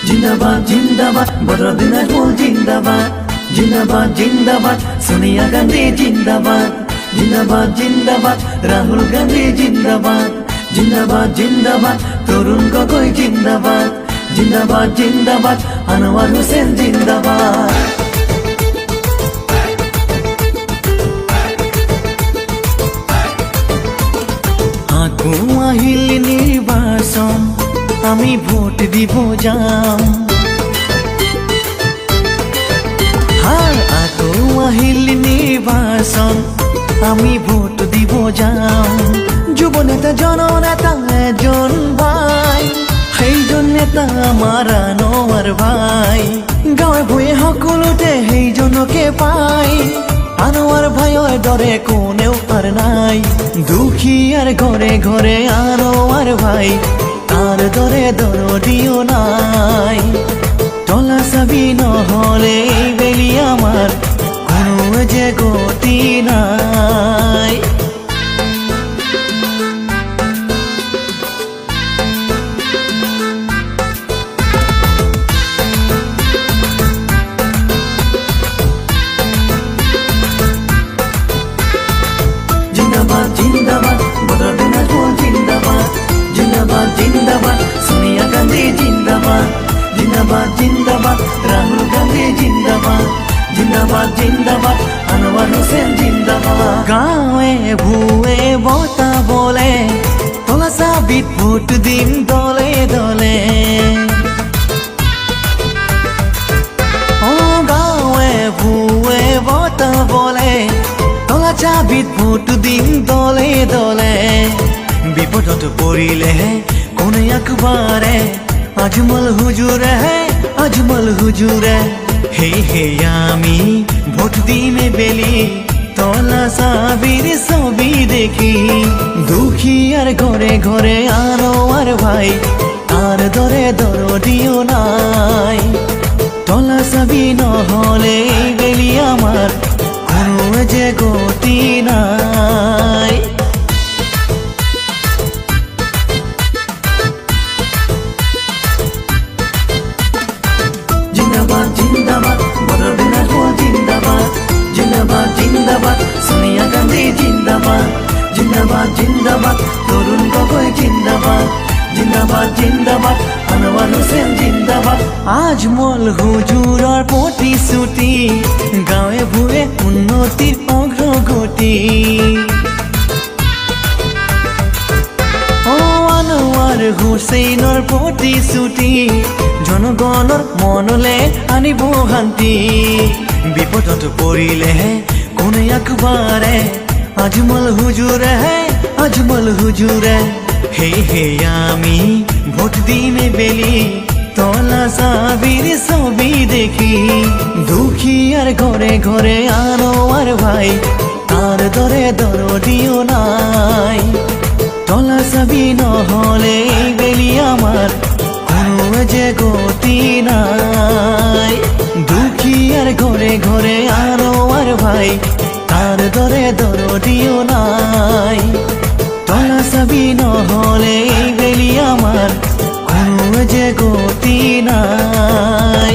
जिंदाबाद जिंदाबाद बदरुद्दीन नाजमुल जिंदाबाद जिंदाबाद जिंदाबाद सोनिया गांधी जिंदाबाद जिंदाबाद जिंदाबाद राहुल गांधी जिंदाबाद जिंदाबाद जिंदाबाद तरुण गगৈ जिंदाबाद जिंदाबाद जिंदाबाद আনোয়ার হোসেন जिंदाबाद আকু আহিল নির্বাচন আমি ভোট দিব যাম আকু আহিল নির্বাচন আমি ভোট দিব যাম যুব নেতা জননেতা এজন ভাই সেইজন নেতা আমার আনোয়ার ভাই গাঁৱে ভূঞে সকলোতে সেইজনকে পাই আনোয়ার ভাইৰ দৰে কোনেও আর নাই দুখীয়াৰ ঘৰে ঘৰে আনোয়ার ভাই তার দরে দরদিও নাই তলা চাবি নহলে বেলি আমার কোনো যে গতি নাই जिंदाबाद जिंदाबाद बदरुद्दीन नाजमुल जिंदाबाद जिंदाबाद जिंदाबाद सोनिया गांधी जिंदाबाद जिंदाबाद जिंदाबाद राहुल गांधी जिंदाबाद जिंदाबाद जिंदाबाद আনোয়ার হোসেন जिंदाबाद গাঁৱে ভূঞে বতা বলে তলা চাবিত ভোট দিম দলে দলে গাঁৱে ভূঞে বতা বলে তলা চাবিত ভোট দিম দলে দলে বিপদত পৰিলেহে কোনে একবাৰে আজমল হুজুৰে হে আমি ভোট দিমে বেলি তলা চাবির ছবি দেখি দুখীয়ার ঘরে ঘরে আনোয়ার ভাই তার দরে দরদিও নাই তলা চাবি নহলে বেলি আমার কোনো যে গতি নাই जिंदाबाद जिंदाबाद बदरुद्दीन नाजमुल जिंदाबाद जिंदाबाद जिंदाबाद सोनिया गांधी जिंदाबाद जिंदाबाद जिंदाबाद तरुण गगৈ जिंदाबाद जिंदाबाद जिंदाबाद আনোয়ার হোসেন जिंदाबाद আজমল হুজুৰৰ প্ৰতিশ্ৰুতি গাঁৱে ভূঞে উন্নতিৰ অগ্ৰগতি আনোয়ার হোসেনৰ প্ৰতিশ্ৰুতি জনগণৰ মনলে আনিব শান্তি বিপদত পৰিলেহে কোনে একবাৰে আজমল হুজুৰে হে আমি ভোট দিমে বেলি তলা চাবির ছবি দেখি দুখীয়ার ঘরে ঘরে আনোয়ার ভাই তার দরে দরদিও নাই তলা চাবি নহলে বেলি আমার কোনো যে গতি নাই দুখীয়ার ঘরে ঘরে আনোয়ার ভাই তার দরে দরদিও নাই তলা চাবি নহলে বেলি আমার কোনো যে গতি নাই।